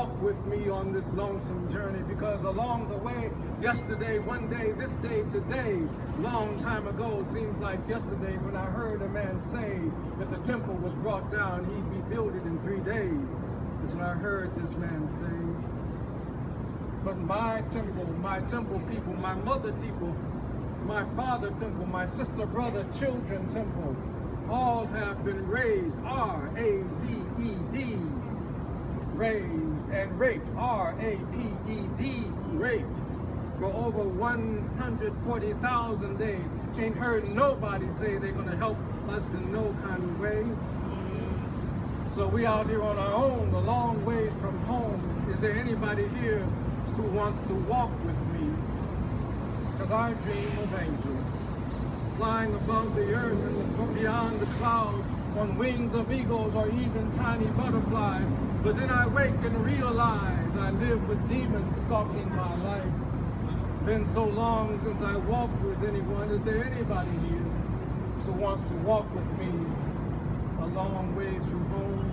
walk with me on this lonesome journey, because along the way, yesterday, one day, this day, today, long time ago, seems like yesterday when I heard a man say that the temple was brought down, he'd be built in 3 days. That's what I heard this man say. But my temple people, my mother temple, my father temple, my sister, brother, children temple, all have been raised, R-A-Z-E-D, raised, and raped, R-A-P-E-D, raped, for over 140,000 days. Ain't heard nobody say they're gonna help us in no kind of way. So we out here on our own, a long way from home. Is there anybody here who wants to walk with me? Because I dream of angels, flying above the earth and beyond the clouds, on wings of eagles or even tiny butterflies. But then I wake and realize I live with demons stalking my life. Been so long since I walked with anyone. Is there anybody here who wants to walk with me a long ways from home?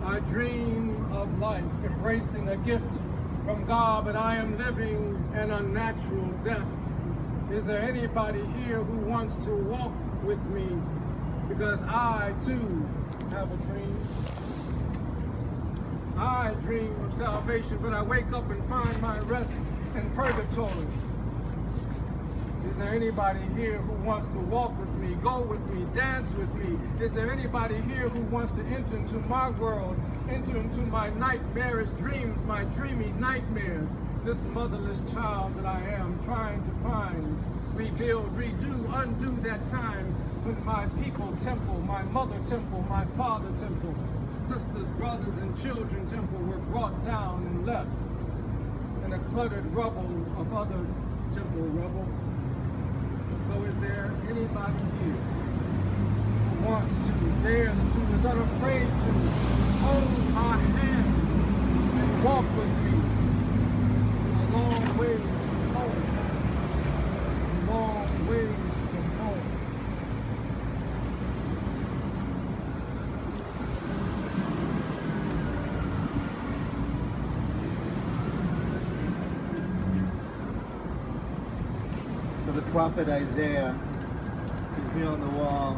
I dream of life, embracing a gift from God, but I am living an unnatural death. Is there anybody here who wants to walk with me? Because I too have a dream. I dream of salvation, but I wake up and find my rest in purgatory. Is there anybody here who wants to walk with me, go with me, dance with me? Is there anybody here who wants to enter into my world, enter into my nightmarish dreams, my dreamy nightmares? This motherless child that I am, trying to find, rebuild, redo, undo that time when my people temple, my mother temple, my father temple, sisters, brothers, and children temple were brought down and left in a cluttered rubble of other temple rubble. So is there anybody here who wants to, dares to, is unafraid to hold my hand and walk with me a long ways from home? A long ways from home. So the prophet Isaiah is here on the wall,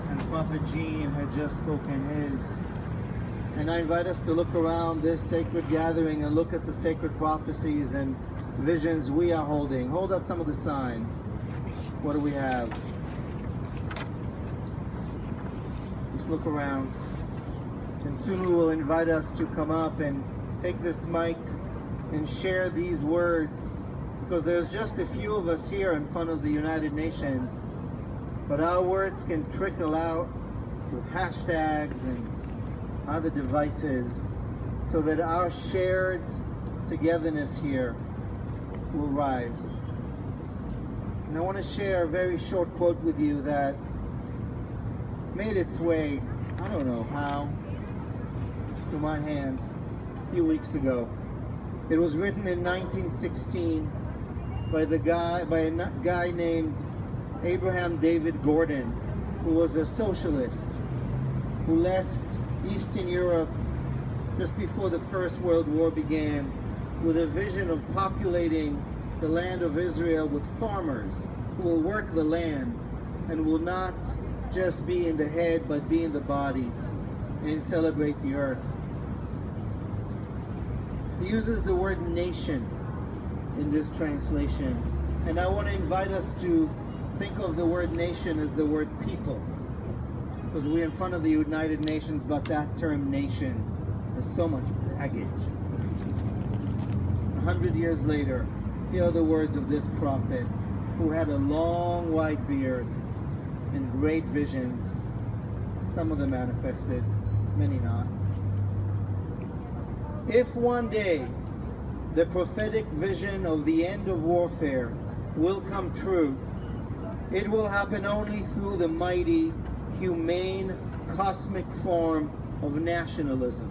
and Prophet Gene had just spoken his. And I invite us to look around this sacred gathering and look at the sacred prophecies and visions we are holding. Hold up some of the signs. What do we have? Just look around. And soon we will invite us to come up and take this mic and share these words, because there's just a few of us here in front of the United Nations, but our words can trickle out with hashtags and other devices so that our shared togetherness here will rise. And I want to share a very short quote with you that made its way, I don't know how, to my hands a few weeks ago. It was written in 1916 by a guy named Abraham David Gordon, who was a socialist who left Eastern Europe just before the First World War began, with a vision of populating the land of Israel with farmers who will work the land and will not just be in the head but be in the body and celebrate the earth. He uses the word nation in this translation, and I want to invite us to think of the word nation as the word people, because we're in front of the United Nations, but that term nation has so much baggage. 100 years later, here are the words of this prophet who had a long white beard and great visions. Some of them manifested, many not. If one day the prophetic vision of the end of warfare will come true, it will happen only through the mighty, humane, cosmic form of nationalism.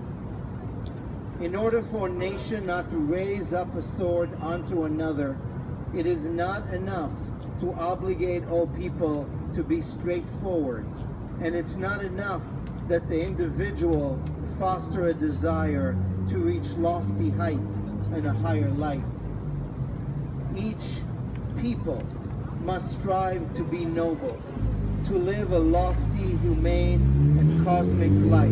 In order for a nation not to raise up a sword onto another, it is not enough to obligate all people to be straightforward, and it's not enough that the individual foster a desire to reach lofty heights and a higher life. Each people must strive to be noble, to live a lofty, humane, and cosmic life.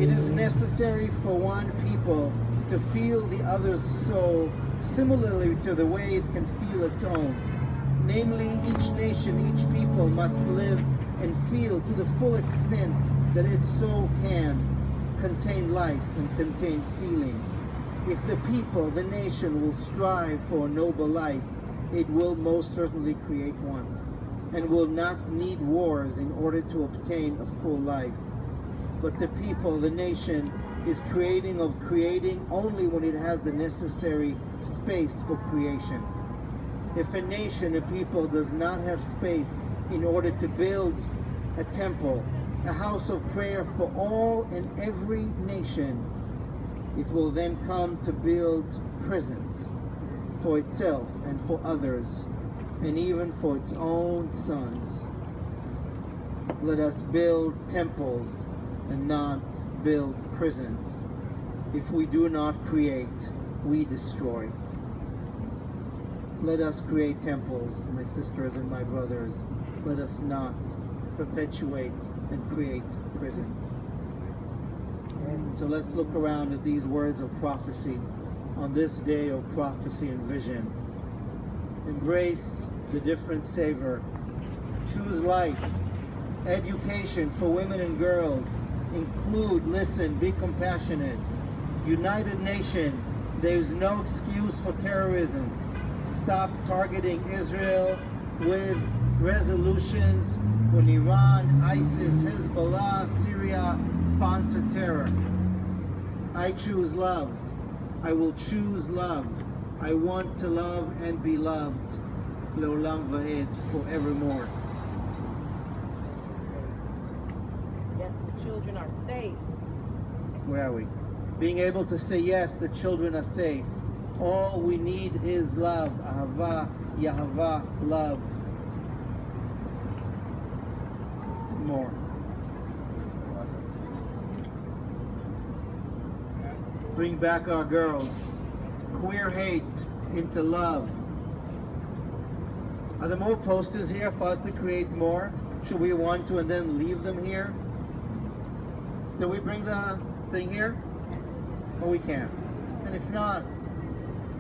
It is necessary for one people to feel the other's soul similarly to the way it can feel its own. Namely, each nation, each people must live and feel to the full extent that its soul can contain life and contain feeling. If the people, the nation, will strive for a noble life, it will most certainly create one, and will not need wars in order to obtain a full life. But the people, the nation, is creating only when it has the necessary space for creation. If a nation, a people, does not have space in order to build a temple, a house of prayer for all and every nation, it will then come to build prisons for itself and for others, and even for its own sons. Let us build temples and not build prisons. If we do not create, we destroy. Let us create temples, my sisters and my brothers. Let us not perpetuate and create prisons. So let's look around at these words of prophecy on this day of prophecy and vision. Embrace the different savor. Choose life. Education for women and girls. Include, listen, be compassionate. United Nation, there is no excuse for terrorism. Stop targeting Israel with resolutions when Iran, ISIS, Hezbollah, Syria sponsor terror. I choose love. I will choose love. I want to love and be loved. Leolam va'ed, forevermore. Yes, the children are safe. Where are we? Being able to say yes, the children are safe. All we need is love. Ahava, Yahava, love. More. Bring back our girls. Queer hate into love. Are there more posters here for us to create more? Should we want to and then leave them here? Can we bring the thing here? Or we can. And if not,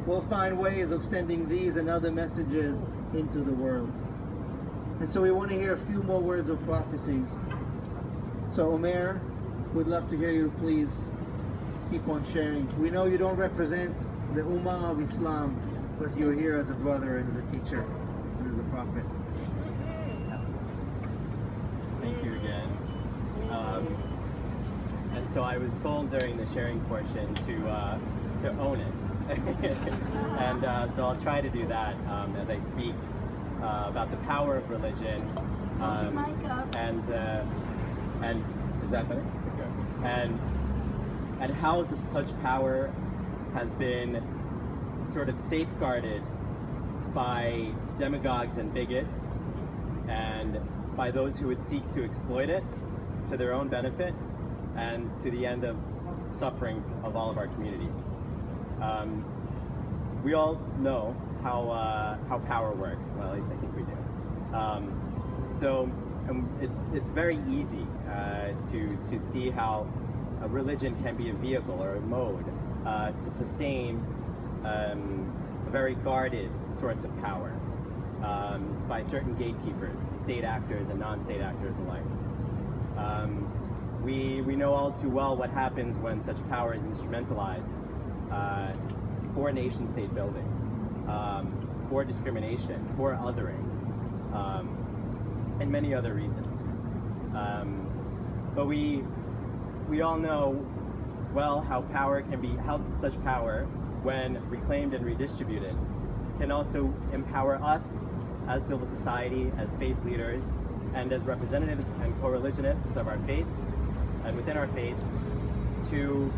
we'll find ways of sending these and other messages into the world. And so we want to hear a few more words of prophecies. So Omer, we'd love to hear you. Please keep on sharing. We know you don't represent the Ummah of Islam, but you're here as a brother and as a teacher and as a prophet. Thank you again. And so I was told during the sharing portion to own it. And so I'll try to do that as I speak about the power of religion, and is that better? And how such power has been sort of safeguarded by demagogues and bigots, and by those who would seek to exploit it to their own benefit and to the end of suffering of all of our communities. We all know how power works. Well, at least I think we do. So it's very easy to see how a religion can be a vehicle or a mode to sustain a very guarded source of power by certain gatekeepers, state actors and non-state actors alike. We know all too well what happens when such power is instrumentalized for nation-state building, for discrimination, for othering, and many other reasons. But we all know well how such power, when reclaimed and redistributed, can also empower us as civil society, as faith leaders, and as representatives and co-religionists of our faiths, and within our faiths, to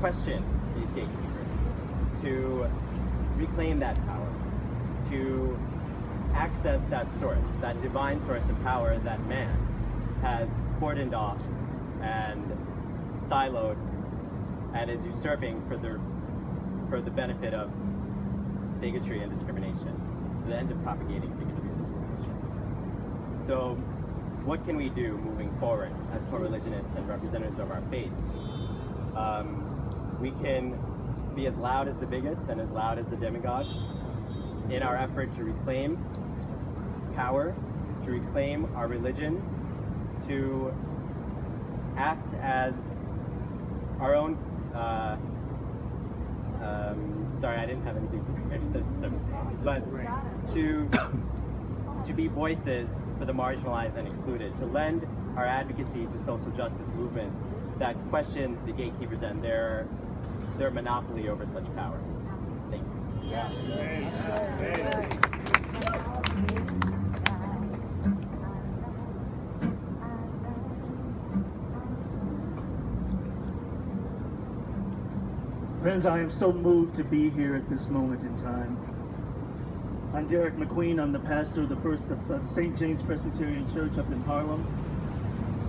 question these gatekeepers, to reclaim that power, to access that source, that divine source of power that man has cordoned off and siloed and is usurping for the benefit of bigotry and discrimination, the end of propagating bigotry and discrimination. So what can we do moving forward as co-religionists and representatives of our faiths? We can be as loud as the bigots and as loud as the demagogues in our effort to reclaim power, to reclaim our religion, to act as our own, sorry, I didn't have anything prepared for this, but to be voices for the marginalized and excluded, to lend our advocacy to social justice movements that question the gatekeepers and their monopoly over such power. Thank you. Friends, I am so moved to be here at this moment in time. I'm Derek McQueen. I'm the pastor of the St. James Presbyterian Church up in Harlem.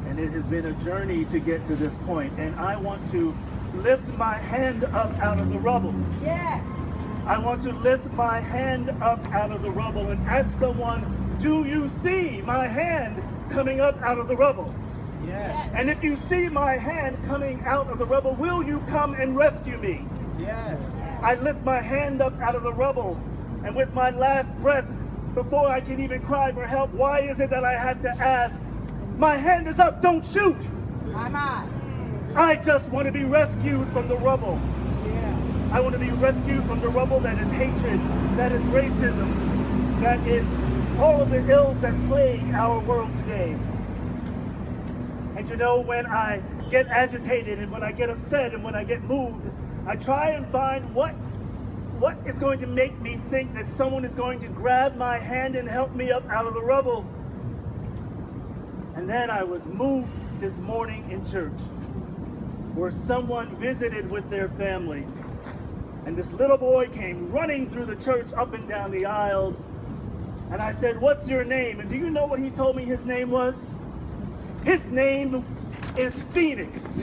And it has been a journey to get to this point. And I want to lift my hand up out of the rubble. Yeah. I want to lift my hand up out of the rubble and ask someone, do you see my hand coming up out of the rubble? Yes. And if you see my hand coming out of the rubble, will you come and rescue me? Yes. I lift my hand up out of the rubble, and with my last breath, before I can even cry for help, why is it that I have to ask, my hand is up, don't shoot? I just want to be rescued from the rubble. I want to be rescued from the rubble that is hatred, that is racism, that is all of the ills that plague our world today. And you know, when I get agitated and when I get upset and when I get moved, I try and find what is going to make me think that someone is going to grab my hand and help me up out of the rubble. And then I was moved this morning in church, where someone visited with their family. And this little boy came running through the church up and down the aisles. And I said, what's your name? And do you know what he told me his name was? His name is Phoenix.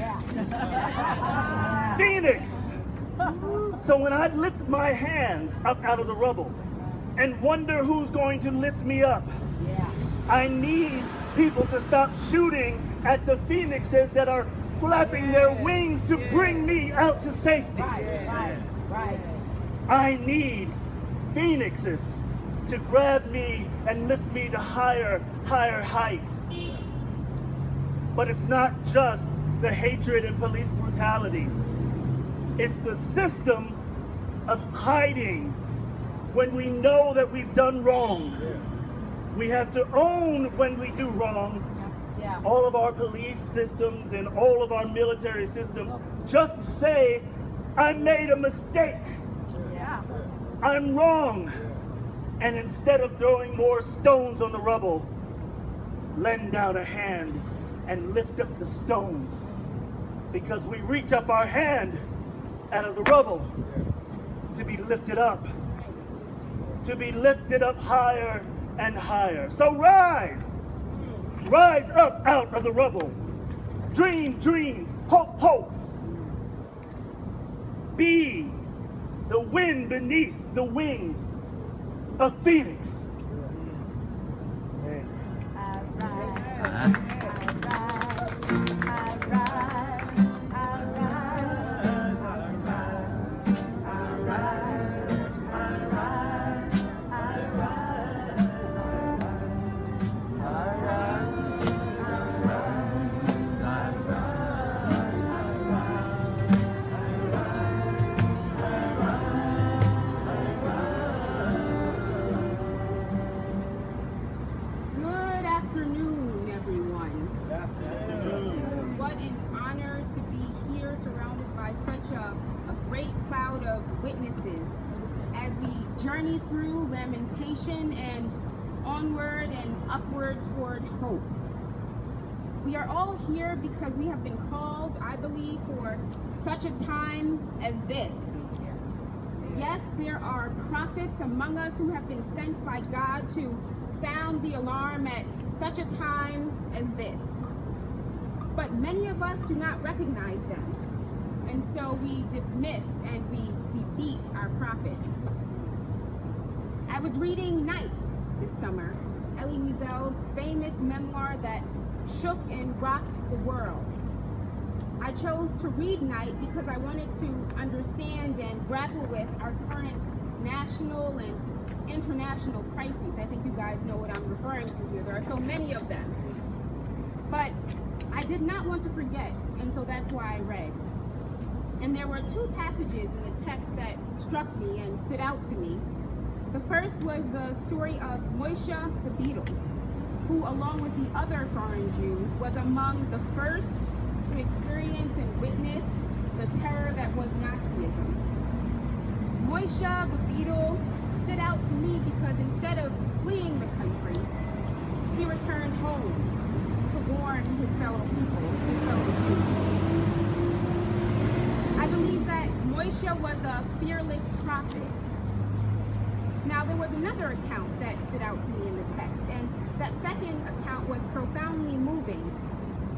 Phoenix. So when I lift my hand up out of the rubble and wonder who's going to lift me up, I need people to stop shooting at the phoenixes that are flapping their wings to bring me out to safety. Right. I need phoenixes to grab me and lift me to higher heights. But it's not just the hatred and police brutality. It's the system of hiding when we know that we've done wrong. We have to own when we do wrong. All of our police systems and all of our military systems just say, I made a mistake. I'm wrong. And instead of throwing more stones on the rubble, lend out a hand and lift up the stones, because we reach up our hand out of the rubble to be lifted up higher and higher. So rise up out of the rubble, dream dreams, hope hopes, be the wind beneath the wings of Phoenix. Journey through lamentation and onward and upward toward hope. We are all here because we have been called, I believe, for such a time as this. Yes, there are prophets among us who have been sent by God to sound the alarm at such a time as this. but many of us do not recognize them. And so we dismiss and we beat our prophets. I was reading Night this summer, Elie Wiesel's famous memoir that shook and rocked the world. I chose to read Night because I wanted to understand and grapple with our current national and international crises. I think you guys know what I'm referring to here. There are so many of them. But I did not want to forget, and so that's why I read. And there were two passages in the text that struck me and stood out to me. The first was the story of Moshe the beetle, who, along with the other foreign Jews, was among the first to experience and witness the terror that was Nazism. Moshe the beetle stood out to me because instead of fleeing the country, he returned home to warn his fellow people, his fellow Jews. I believe that Moshe was a fearless prophet. Now, there was another account that stood out to me in the text, and that second account was profoundly moving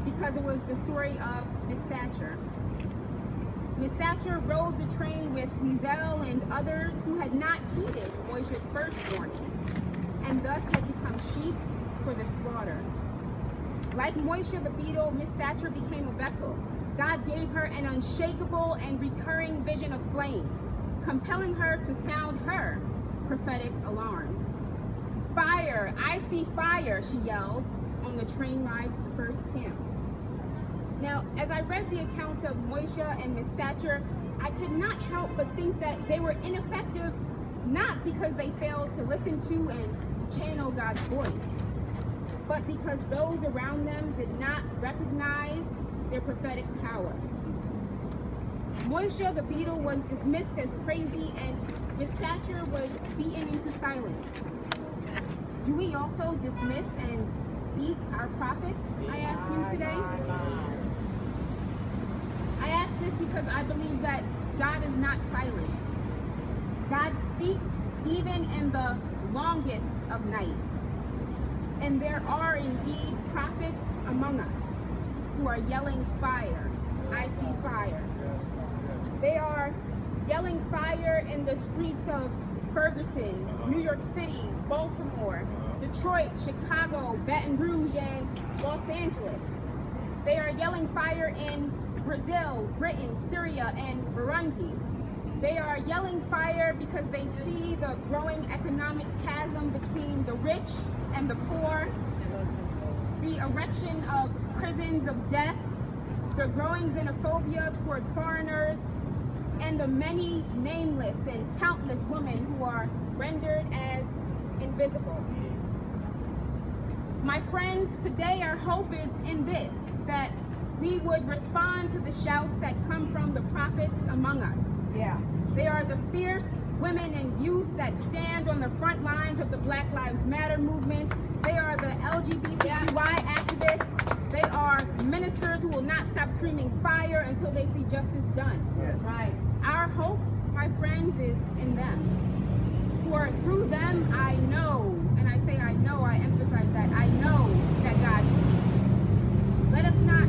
because it was the story of Miss Satcher. Miss Satcher rode the train with Wiesel and others who had not heeded Moshe's first warning, and thus had become sheep for the slaughter. Like Moshe the beetle, Miss Satcher became a vessel. God gave her an unshakable and recurring vision of flames, compelling her to sound her prophetic alarm. Fire! I see fire, she yelled on the train ride to the first camp. Now, as I read the accounts of Moshe and Miss Satcher, I could not help but think that they were ineffective not because they failed to listen to and channel God's voice, but because those around them did not recognize their prophetic power. Moshe the beetle was dismissed as crazy, and Miss Satcher was beaten into silence. Do we also dismiss and beat our prophets? I ask you today. I ask this because I believe that God is not silent. God speaks even in the longest of nights. And there are indeed prophets among us who are yelling fire. I see fire. They are yelling fire in the streets of Ferguson, New York City, Baltimore, Detroit, Chicago, Baton Rouge, and Los Angeles. They are yelling fire in Brazil, Britain, Syria, and Burundi. They are yelling fire because they see the growing economic chasm between the rich and the poor, the erection of prisons of death, the growing xenophobia toward foreigners, and the many nameless and countless women who are rendered as invisible. My friends, today our hope is in this, that we would respond to the shouts that come from the prophets among us. Yeah. They are the fierce women and youth that stand on the front lines of the Black Lives Matter movement. They are the LGBTQI activists. They are ministers who will not stop screaming fire until they see justice done. Yes. Right. Our hope, my friends, is in them. For through them, I know, and I say I know, I emphasize that, I know that God speaks. Let us not